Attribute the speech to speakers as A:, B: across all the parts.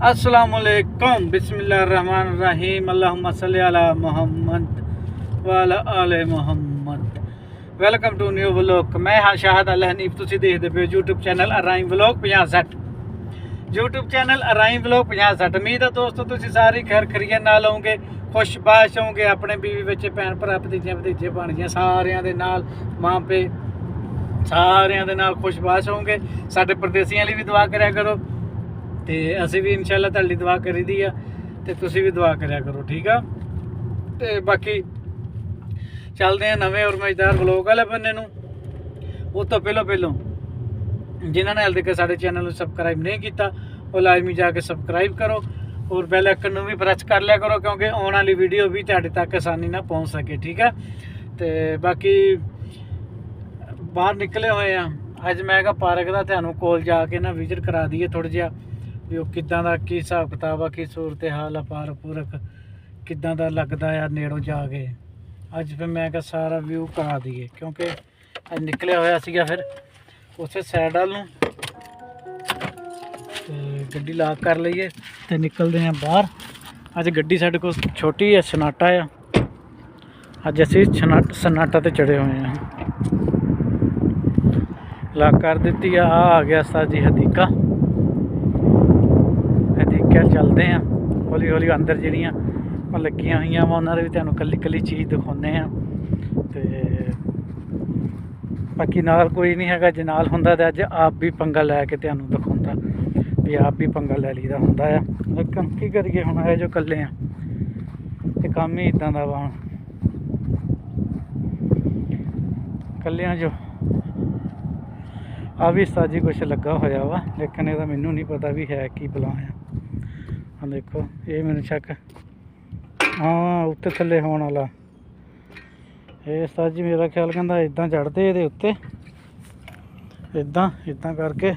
A: अस्सलामुअलैकुम बिस्मिल्लाहिर्रहमानिर्रहीम अल्लाहुम्मा सल्ली अला मुहम्मद व अला आले मुहम्मद। Welcome to new vlog. मैं हाँ शाहद अल हनीफ, तुसी देखदे पे YouTube channel Araim vlog 5060। YouTube channel Araim vlog 5060। उम्मीद है दोस्तों तुसी सारी खैर खरीत नाल होवोगे, खुशबाश होवोगे, अपने बीवी बच्चे भैन भरा भतीजे भतीजे भाणजियां सारियां दे नाल, मां पे सारियां दे नाल खुशबाश होवोगे। साडे परदेसियां लई भी दुआ करया करो ते असीं भी इंशाअल्लाह तुहाडी दुआ करी दी आ ते तुसीं भी दुआ करया करो, ठीक आ। ते बाकी चलदे हैं नवें और मज़ेदार व्लॉग वाले बन्ने नूं। उस तो पहलों जिन्हां ने हाले तक साडे चैनल नूं सबसक्राइब नहीं कीता वो लाजमी जाके सबसक्राइब करो और बैल आइकन नूं भी प्रेस कर लिया करो, क्योंकि आने वाली वीडियो भी तुहाडे तक आसानी नाल पहुँच सके, ठीक है। तो बाकी बाहर निकले हुए हैं अज, मैं कहा पार्क का तुहानूं कोल जाके ना विजिट करा दईए थोड़ा जिहा भी वो किदां दा की हिसाब किताब आ, की सूरत हाल आ, पार्क पूरक किदां दा लगदा आ नेड़ों जाके। अज फिर मैं कहा सारा व्यू करा दईए, क्योंकि अज निकलिया होया सीगा फिर उस साइड वाल नूं ते गड्डी लॉक कर लईए ते निकलते हैं बाहर। अज गड्डी साडे कोल छोटी है, सनाटा आ। अज असीं सनाटा ते चढ़े हुए हैं। लॉक कर दी आ गया सा जी हदीका। हदीका चलते हैं हौली हौली अंदर जिहड़ियां लगियां हुई वा उन्हां दे भी तुहानूं कल्ली कल्ली चीज़ दिखाउने हैं। ते बाकी नाल कोई नहीं हैगा, जे नाल हुंदा ते अज आप भी पंगा लैके तुहानूं दिखाउंदा भी आप भी पंगा लै लईदा हुंदा आ। लेकिन की करिए हुण आए जो कल्ले आ ते काम ही इदां दा वा, कल्लियां जो आ भी साजी कुछ लगा होया वा, लेकिन यदा मैनू नहीं पता भी है की बला है। हाँ देखो ये मैनू शक हाँ उत्ते थले होने वाला ये साजी मेरा ख्याल कहता इदा चढ़ते ये उत्ते इदा इदा करके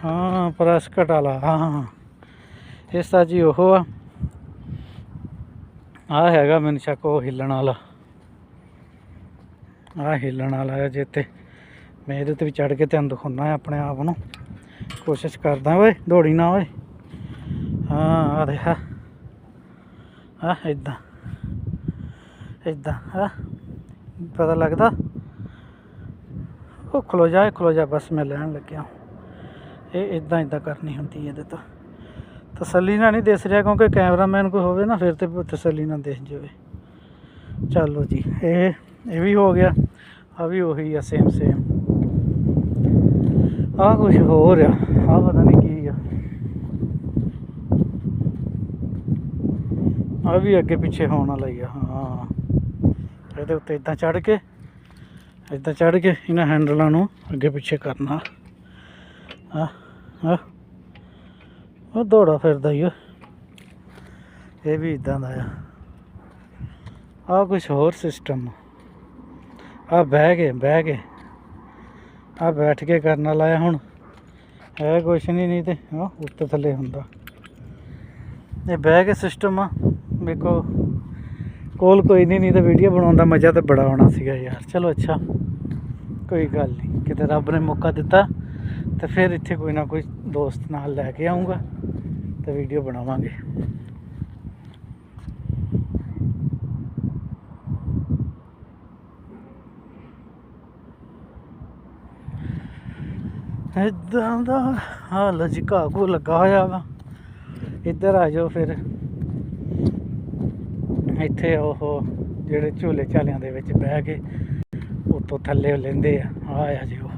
A: हाँ प्रैसकट वाला हाँ ये साजी ओहो आ हैगा मैनू शक वो हिलन वाला, आ हिलन वाला है जिते मैं ये भी चढ़ के तुहानूं दिखाना है अपने आप नूं, कोशिश करदा। ओए दौड़ी ना ओए, हाँ आ देखा हाँ इदा इदा हाँ पता लगता। वो खलो जा बस मैं लैन लग्या। ये इदा इदा करनी होंदी है तो तसली ना नहीं दिस रहा, क्योंकि कैमरामैन कोई होवे ना फिर तो तसली ना दिस जाए। चलो जी ये भी हो गया, आ भी वही है सेम आ कुछ हो रहा आ पता नहीं की आ भी अगे पिछे होने वाला ही है। हाँ ये उत्ते इदा चढ़ के इन्हां हैंडलों नूं अगे पिछे करना। हाँ हाँ वो दौड़ा फिरदा ही ये भी इदा दा आ कुछ होर सिस्टम आ बह के आ बैठ के करना लाया हुण है कुछ नहीं तो हाँ उत्ते थले हुंदा ये बह के सिस्टम आ। देखो कोल कोई नहीं तो वीडियो बनाने मज़ा तो बड़ा आना सीगा यार। चलो अच्छा कोई गल नहीं, किते रब ने मौका दिता तो फिर इत्थे कोई ना कोई दोस्त नाल लैके आऊँगा तो वीडियो बनावांगे। इदां दा हाल जी, घाह घू लगा होया वा। इधर आ जाओ फिर इत्थे ओह जेह्ड़े झूले झालियां दे विच बह के उत्तों थल्ले लैंदे आ जी ओह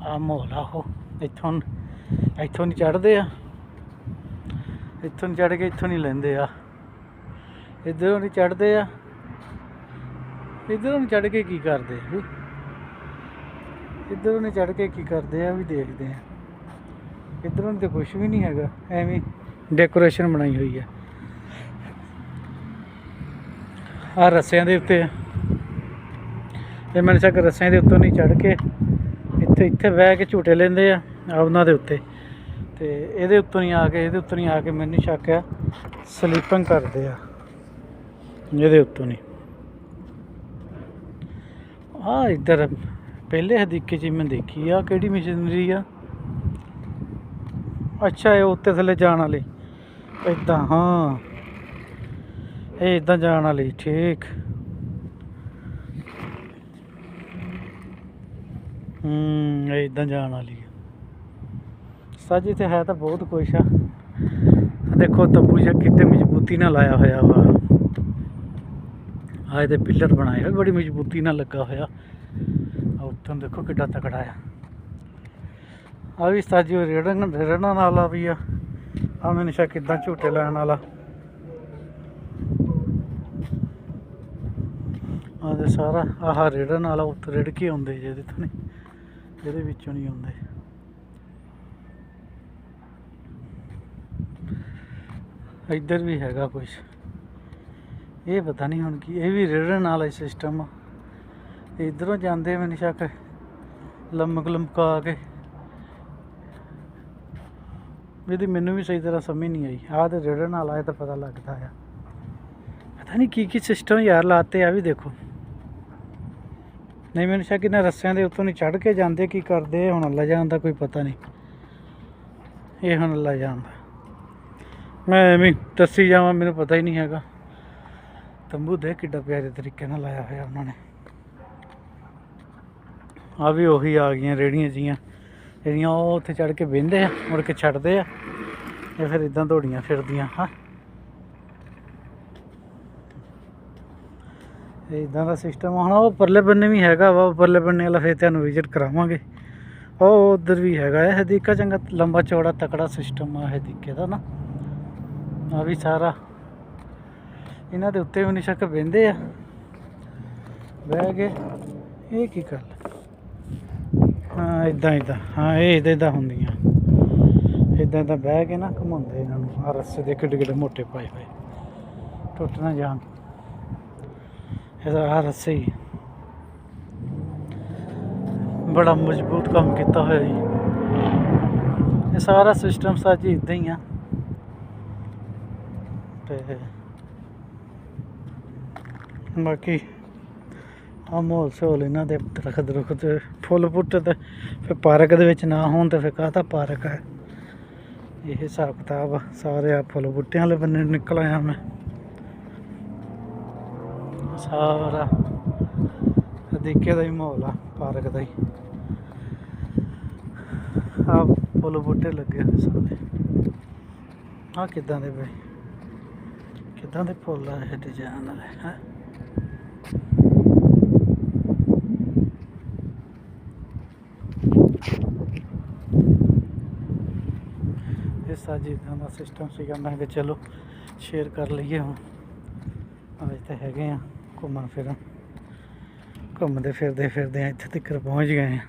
A: आ माहौल आहो। इत्थों नहीं चढ़ते आ, इत्थों नहीं चढ़ के इत्थों नहीं लैंदे आ, इधरों नहीं चढ़ते आ, इधरों नहीं चढ़ के की करदे इधरों नहीं चढ़ के की करते हैं भी देखते हैं। इधरों तो कुछ भी नहीं हैगा, एवं डेकोरेशन बनाई हुई है। आ रस्सियां दे उत्ते मैंने शक रस्सियां दे उत्तों नहीं चढ़ के इत्थे बह के झूटे लेंदे आ उन्हां दे उत्ते ते इहदे उत्तों नहीं आके इहदे उत्तों नहीं आके मैनूं शक है स्लीपिंग करदे आ इहदे उत्तों नहीं। हाँ इधर पहले हदीके च मैं देखी आ, केड़ी मशीनरी आ ਅੱਛਾ ਇਹ ਉੱਤੇ ਥੱਲੇ ਜਾਣ ਵਾਲੀ ਇਦਾਂ, ਹਾਂ ਇਹ ਇਦਾਂ ਜਾਣ ਵਾਲੀ, ਠੀਕ। ਇਹ ਇਦਾਂ ਜਾਣ ਵਾਲੀ ਸਾਜੀ ਤੇ ਹੈ ਤਾਂ ਬਹੁਤ ਕੁਛ ਆ। ਦੇਖੋ ਤੰਬੂ ਜਿਹਾ ਕਿਤੇ ਮਜ਼ਬੂਤੀ ਨਾਲ ਲਾਇਆ ਹੋਇਆ ਵਾ, ਆ ਇਹਦੇ ਪਿੱਲਰ ਬਣਾਏ ਹੋਏ ਬੜੀ ਮਜ਼ਬੂਤੀ ਨਾਲ ਲੱਗਾ ਹੋਇਆ। ਉੱਤੋਂ ਦੇਖੋ ਕਿੱਡਾ ਤਕੜਾ ਆ ਵੀ ਸਾਜੀ ਰੇੜਨ ਵਾਲਾ ਵੀ ਆ ਮੈਨੂੰ ਸ਼ਾ ਕਿੱਦਾਂ ਝੂਟੇ ਲੈਣ ਵਾਲਾ। ਆਹ ਸਾਰਾ ਆਹ ਰੇੜਨ ਵਾਲਾ ਉੱਤੇ ਰਿੜ ਕੇ ਆਉਂਦੇ ਜਿਹਦੇ ਤੋਂ ਨਹੀਂ, ਇਹਦੇ ਵਿੱਚੋਂ ਨਹੀਂ ਆਉਂਦੇ। ਇੱਧਰ ਵੀ ਹੈਗਾ ਕੁਛ, ਇਹ ਪਤਾ ਨਹੀਂ ਹੁਣ ਕੀ, ਇਹ ਵੀ ਰਿੜਨ ਵਾਲਾ ਸਿਸਟਮ ਆ। ਇੱਧਰੋਂ ਜਾਂਦੇ ਮੈਨੂੰ ਸ਼ੱਕ ਲੰਮਕ ਲਮਕਾ ਕੇ, ਇਹਦੀ ਮੈਨੂੰ ਵੀ ਸਹੀ ਤਰ੍ਹਾਂ ਸਮਝ ਨਹੀਂ ਆਈ। ਆਹ ਤੇ ਰਿੜਨ ਵਾਲਾ ਇਹ ਤਾਂ ਪਤਾ ਲੱਗਦਾ ਆ, ਪਤਾ ਨਹੀਂ ਕੀ ਸਿਸਟਮ ਯਾਰ ਲਾਤੇ ਆ ਵੀ ਦੇਖੋ। ਨਹੀਂ ਮੈਨੂੰ ਸ਼ੱਕ ਇਹਨਾਂ ਰੱਸਿਆਂ ਦੇ ਉੱਤੋਂ ਨਹੀਂ ਚੜ੍ਹ ਕੇ ਜਾਂਦੇ, ਕੀ ਕਰਦੇ ਹੁਣ ਅੱਲਾ ਜਾਣ ਦਾ ਕੋਈ ਪਤਾ ਨਹੀਂ। ਇਹ ਹੁਣ ਅੱਲਾ ਜਾਣਦਾ, ਮੈਂ ਐਵੇਂ ਦੱਸੀ ਜਾਵਾਂ ਮੈਨੂੰ ਪਤਾ ਹੀ ਨਹੀਂ ਹੈਗਾ। ਤੰਬੂ ਦੇ ਕਿੱਡਾ ਪਿਆਰੇ ਤਰੀਕੇ ਨਾਲ ਲਾਇਆ ਹੋਇਆ ਉਹਨਾਂ ਨੇ। ਆ ਵੀ ਉਹੀ ਆ ਗਈਆਂ ਰੇਹੜੀਆਂ ਜੀਆਂ ਜਿਹੜੀਆਂ ਉਹ ਉੱਥੇ ਚੜ੍ਹ ਕੇ ਬਹਿੰਦੇ ਆ ਮੁੜ ਕੇ ਛੱਡਦੇ ਆ, ਇਹ ਫਿਰ ਇੱਦਾਂ ਦੌੜੀਆਂ ਫਿਰਦੀਆਂ। ਹਾਂ ਇੱਦਾਂ ਦਾ ਸਿਸਟਮ ਹੁਣ ਉਹ ਪਰਲੇ ਬੰਨੇ ਵੀ ਹੈਗਾ ਵਾ, ਪਰਲੇ ਬੰਨੇ ਵਾਲਾ ਫਿਰ ਤੁਹਾਨੂੰ ਵਿਜ਼ਿਟ ਕਰਾਵਾਂਗੇ। ਉਹ ਉੱਧਰ ਵੀ ਹੈਗਾ ਹੈ ਹਦੀਕਾ, ਚੰਗਾ ਲੰਬਾ ਚੌੜਾ ਤਕੜਾ ਸਿਸਟਮ ਆ ਹਦੀਕੇ ਦਾ ਨਾ। ਆ ਵੀ ਸਾਰਾ ਇਹਨਾਂ ਦੇ ਉੱਤੇ ਵੀ ਨਹੀਂ ਸ਼ੱਕ ਬਹਿੰਦੇ ਆ, ਬਹਿ ਕੇ ਇਹ ਕੀ ਗੱਲ, ਹਾਂ ਇੱਦਾਂ ਹਾਂ ਇਹ ਇੱਦਾਂ ਹੁੰਦੀਆਂ, ਇੱਦਾਂ ਬਹਿ ਕੇ ਨਾ ਘੁਮਾਉਂਦੇ ਇਹਨਾਂ ਨੂੰ। ਆਹ ਰੱਸੇ ਦੇ ਕਿੱਡੇ ਕਿੱਡੇ ਮੋਟੇ ਪਾਏ ਹੋਏ, ਟੁੱਟ ਨਾ ਜਾਣ। ਇਹਦਾ ਆਹ ਰੱਸੇ ਹੀ ਬੜਾ ਮਜ਼ਬੂਤ ਕੰਮ ਕੀਤਾ ਹੋਇਆ ਜੀ। ਇਹ ਸਾਰਾ ਸਿਸਟਮ ਸਾਜੀ ਇੱਦਾਂ ਹੀ ਆ। ਤੇ ਬਾਕੀ ਆ ਮਾਹੌਲ ਸਹੌਲ ਇਹਨਾਂ ਦੇ ਦਰਖਤ ਫੁੱਲ ਬੂਟੇ ਤੇ ਫਿਰ ਪਾਰਕ ਦੇ ਵਿੱਚ ਨਾ ਹੋਣ ਤਾਂ ਫਿਰ ਕਾਹਦਾ ਪਾਰਕ ਹੈ। ਇਹ ਹਿਸਾਬ ਕਿਤਾਬ ਆ। ਸਾਰੇ ਆ ਫੁੱਲ ਬੂਟਿਆਂ ਵਾਲੇ ਬੰਨੇ ਨਿਕਲ ਆਇਆ ਮੈਂ। ਸਾਰਾ ਦੇਖਿਆ ਦਾ ਹੀ ਮਾਹੌਲ ਆ ਪਾਰਕ ਦਾ ਹੀ। ਆ ਫੁੱਲ ਬੂਟੇ ਲੱਗੇ ਹੋਏ ਸਾਰੇ। ਆ ਕਿੱਦਾਂ ਦੇ ਬਈ, ਕਿੱਦਾਂ ਦੇ ਫੁੱਲ ਆ ਇਹ ਡਿਜ਼ਾਈਨ ਵਾਲੇ ਹੈ। ਇਸ ਸਾਜੀ ਇੱਦਾਂ ਦਾ ਸਿਸਟਮ ਸੀਗਾ। ਮੈਂ ਕਿਹਾ ਚਲੋ ਸ਼ੇਅਰ ਕਰ ਲਈਏ। ਹੁਣ ਅੱਜ ਤਾਂ ਹੈਗੇ ਆ ਘੁੰਮਣ ਫਿਰਨ, ਘੁੰਮਦੇ ਫਿਰਦੇ ਇੱਥੇ ਤੱਕ ਪਹੁੰਚ ਗਏ ਆ।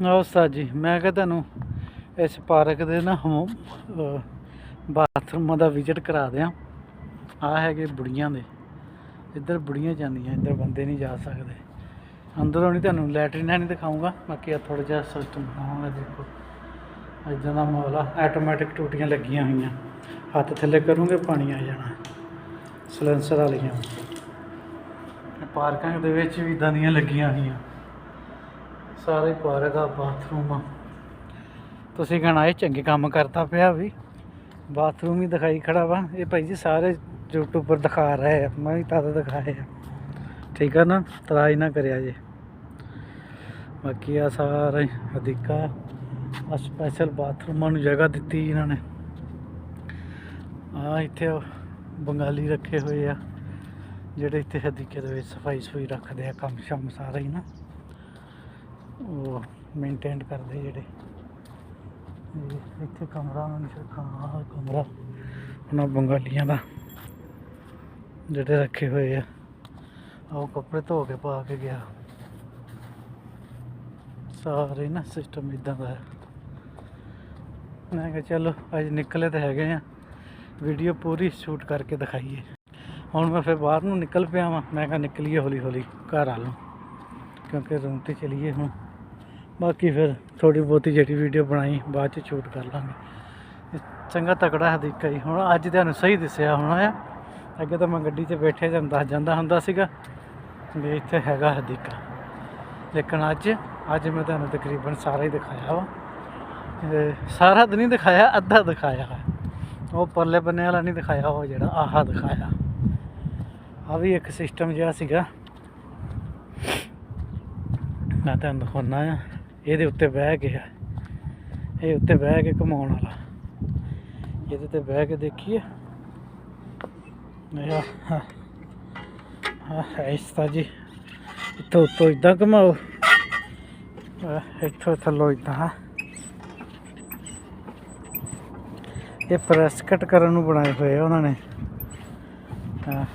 A: ਉਹ ਸਾਜੀ ਮੈਂ ਕਿਹਾ ਤੁਹਾਨੂੰ ਇਸ ਪਾਰਕ ਦੇ ਨਾ ਬਾਥਰੂਮਾਂ ਦਾ ਵਿਜ਼ਿਟ ਕਰਾ ਦਿਆਂ। ਆਹ ਹੈਗੇ ਬੁੜੀਆਂ ਦੇ, ਇੱਧਰ ਬੁੜੀਆਂ ਜਾਂਦੀਆਂ, ਇੱਧਰ ਬੰਦੇ ਨਹੀਂ ਜਾ ਸਕਦੇ। ਅੰਦਰੋਂ ਨਹੀਂ ਤੁਹਾਨੂੰ ਲੈਟਰੀਨਾਂ ਨਹੀਂ ਦਿਖਾਊਂਗਾ, ਬਾਕੀ ਆ ਥੋੜ੍ਹਾ ਜਿਹਾ ਸਿਸਟਮ ਦਿਖਾਵਾਂਗਾ। ਦੇਖੋ ਇੱਦਾਂ ਦਾ ਮਾਹੌਲ ਆ। ਆਟੋਮੈਟਿਕ ਟੂਟੀਆਂ ਲੱਗੀਆਂ ਹੋਈਆਂ, ਹੱਥ ਥੱਲੇ ਕਰੂੰਗੇ ਪਾਣੀ ਆ ਜਾਣਾ, ਸਲੈਂਸਰ ਵਾਲੀਆਂ। ਪਾਰਕਾਂ ਦੇ ਵਿੱਚ ਵੀ ਇੱਦਾਂ ਦੀਆਂ ਲੱਗੀਆਂ ਹੋਈਆਂ। ਸਾਰੇ ਪਾਰਕ ਆ, ਬਾਥਰੂਮ ਆ। ਤੁਸੀਂ ਕਹਿਣਾ ਇਹ ਚੰਗੇ ਕੰਮ ਕਰਦਾ ਪਿਆ ਵੀ, ਬਾਥਰੂਮ ਹੀ ਦਿਖਾਈ ਖੜਾ ਵਾ। ਇਹ ਭਾਈ ਜੀ ਸਾਰੇ YouTube ਪਰ ਦਿਖਾ ਰਹੇ ਆ, ਮੈਂ ਵੀ ਤਦ ਦਿਖਾਏ ਆ, ਠੀਕ ਆ ਨਾ, ਤਰਾਜ ਨਾ ਕਰਿਆ ਜੇ। ਬਾਕੀ ਆ ਸਾਰਾ ਹਦੀਕਾ ਆ ਸਪੈਸ਼ਲ ਬਾਥਰੂਮਾਂ ਨੂੰ ਜਗ੍ਹਾ ਦਿੱਤੀ ਇਹਨਾਂ ਨੇ। ਆ ਇੱਥੇ ਬੰਗਾਲੀ ਰੱਖੇ ਹੋਏ ਆ ਜਿਹੜੇ ਇੱਥੇ ਹਦੀਕੇ ਦੇ ਵਿੱਚ ਸਫਾਈ ਰੱਖਦੇ ਆ, ਕੰਮ ਸ਼ਮ ਸਾਰਾ ਹੀ ਨਾ ਉਹ ਮੇਨਟੇਨ ਕਰਦੇ ਜਿਹੜੇ। ਇੱਥੇ ਕਮਰਾ ਮੈਨੂੰ ਕਮਰਾ ਉਹਨਾਂ ਬੰਗਾਲੀਆਂ ਦਾ ਜਿਹੜੇ ਰੱਖੇ ਹੋਏ ਆ। ਉਹ ਕੱਪੜੇ ਧੋ ਕੇ ਪਾ ਕੇ ਗਿਆ। ਸਾਰੇ ਨਾ ਸਿਸਟਮ ਇੱਦਾਂ ਦਾ ਹੈ। ਮੈਂ ਕਿਹਾ ਚਲੋ ਅੱਜ ਨਿਕਲੇ ਤਾਂ ਹੈਗੇ ਆ, ਵੀਡੀਓ ਪੂਰੀ ਸ਼ੂਟ ਕਰਕੇ ਦਿਖਾਈਏ। ਹੁਣ ਮੈਂ ਫਿਰ ਬਾਹਰ ਨੂੰ ਨਿਕਲ ਪਿਆ ਵਾਂ। ਮੈਂ ਕਿਹਾ ਨਿਕਲੀਏ ਹੌਲੀ ਹੌਲੀ ਘਰ ਵੱਲ ਨੂੰ, ਕਿਉਂਕਿ ਰੂਮ 'ਤੇ ਚਲੀਏ ਹੁਣ। ਬਾਕੀ ਫਿਰ ਥੋੜ੍ਹੀ ਬਹੁਤੀ ਜਿਹੜੀ ਵੀਡੀਓ ਬਣਾਈ ਬਾਅਦ 'ਚ ਸ਼ੂਟ ਕਰ ਲਾਂਗੇ। ਚੰਗਾ ਤਕੜਾ ਹਦੀਕਾ ਹੀ ਹੁਣ ਅੱਜ ਤੁਹਾਨੂੰ ਸਹੀ ਦਿਸਿਆ ਹੋਣਾ ਆ। ਅੱਗੇ ਤਾਂ ਮੈਂ ਗੱਡੀ 'ਚ ਬੈਠੇ ਤੁਹਾਨੂੰ ਦੱਸ ਜਾਂਦਾ ਹੁੰਦਾ ਸੀਗਾ ਵੀ ਇੱਥੇ ਹੈਗਾ ਹਦੀਕਾ। लेकिन अज मैं तुहानू तकरीबन सारा ही दिखाया वा। सारा तो नहीं दिखाया, अद्धा दिखाया है। वो परले बन्ने वाला नहीं दिखाया, वो जो आहा दिखाया। आ भी एक सिस्टम जहा सीगा, मैं तुहानू दिखाना आ। ये उत्ते बह के है, ये उत्ते बह के घुमाउण वाला, ये ते बह के देखिए। ऐसा जी इतों उत्तों इदा घुमाओ, इतों थल्लों इदा। ये प्रैस कट करने बनाए हुए उन्होंने है।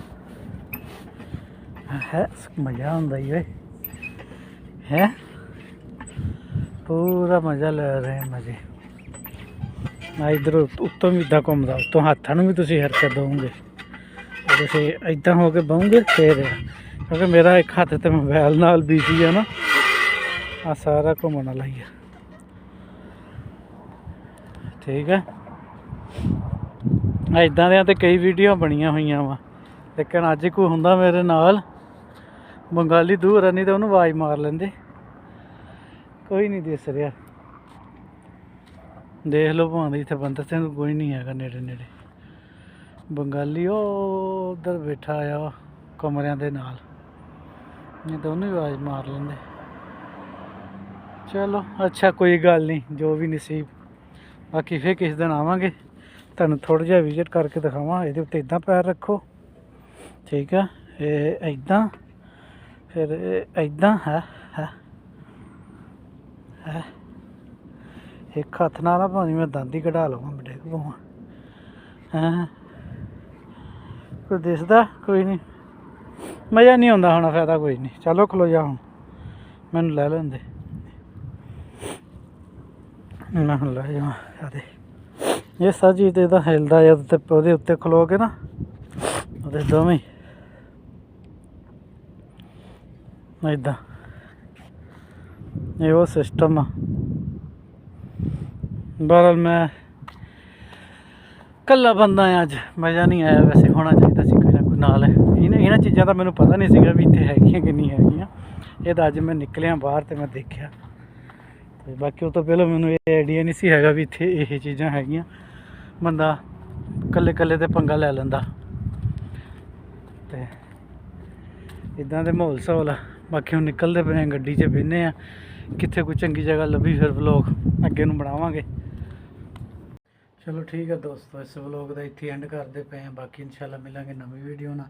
A: मज़ा आता ही है, पूरा मज़ा ले रहे हैं मज़े। मैं इधर उत्तों भी इदा घूमता, उत्तों हाथों भी तुम हरकत दोगे, तुम इदा हो के बहोगे फिर, क्योंकि मेरा एक हाथ तो मोबाइल नाल बिजी है ना। आ सारा घूमने वाला ही है, ठीक है। इदा दियां ते कई वीडियो बनिया हुई वा, लेकिन अज कोई हुंदा मेरे नाल बंगाली दूर है, नहीं तो उन्होंने आवाज़ मार लेंदे। कोई नहीं दिस रहा, देख लो भावें इतने बंदर सिंह कोई नहीं है नेड़े नेड़े। बंगाली उधर बैठा आया वा कमरियां दे नाल, नहीं तो उन्होंने आवाज़ मार लेंदे। चलो अच्छा, कोई गल नहीं, जो भी नसीब। बाकी फिर किस दिन आवांगे, तुहानू थोड़ा जिहा विजिट करके दिखावां। ये उत्ते इदा पैर रखो, ठीक है, ये इदा, फिर इदा है एक हथ नाल भावें मैं दंद ही कढ़ा लवां, डिग पवां। हैं कोई दिसदा कोई नहीं, मज़ा नहीं आता होना, फायदा कोई नहीं। चलो खलो जा हूँ, मैनू लै लेंदे, मैं हूँ लै जावां। ये सब चीज़ तो हिलदा जब वो उत्ते खलो के ना, वो दोवें इदा, ये वो सिस्टम आ। बहरहाल मैं कल्ला बंदा है, अज मज़ा नहीं आया। वैसे होना चाहिए सी कोई ना कोई नाल। इन्हां चीज़ों का मैनू पता नहीं सीगा भी इत्थे हैगियां कि नहीं हैगियां। ये तो अज मैं निकलिया बाहर तो मैं देखा, तो बाकी उस तो पहले मैनू ये आइडिया नहीं सी हैगा भी इत्थे ये चीज़ां हैगियां। बंदा कल्ले कल्ले ते पंगा लै लैंदा, ते इदां दे माहौल सहौल आ। बाकी हम निकलते पे हैं, गड्डी च बेह्ने आ, कित्थे कोई चंगी जगह लभी फिर व्लॉग अगे नू बनावांगे। चलो ठीक है दोस्तों, इस व्लॉग का इत्थे एंड करते पे हैं। बाकी इंशाल्लाह मिलांगे नवी वीडियो ना,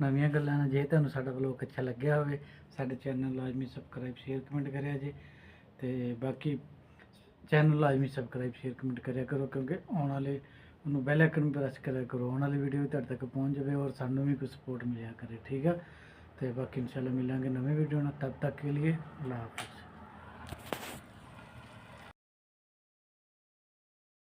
A: नवीं गल्लां ना। जे तुहानू साडा व्लॉग अच्छा लग्या होवे, साडे चैनल लाजमी सबसक्राइब शेयर कमेंट करिया जे, ते बाकी चैनल लाजमी सबसक्राइब शेयर कमेंट करिया करो, क्योंकि आने वाले उन्होंने बेल आइकन भी प्रेस करा करो, आने वाली वीडियो भी तुहाडे तक पहुँच जाए और सानू भी कुछ सपोर्ट मिलिया करे, ठीक है। तो बाकी इंशाल्लाह मिलांगे नवी वीडियो ना, तब तक के लिए अल्लाह हाफ़िज़।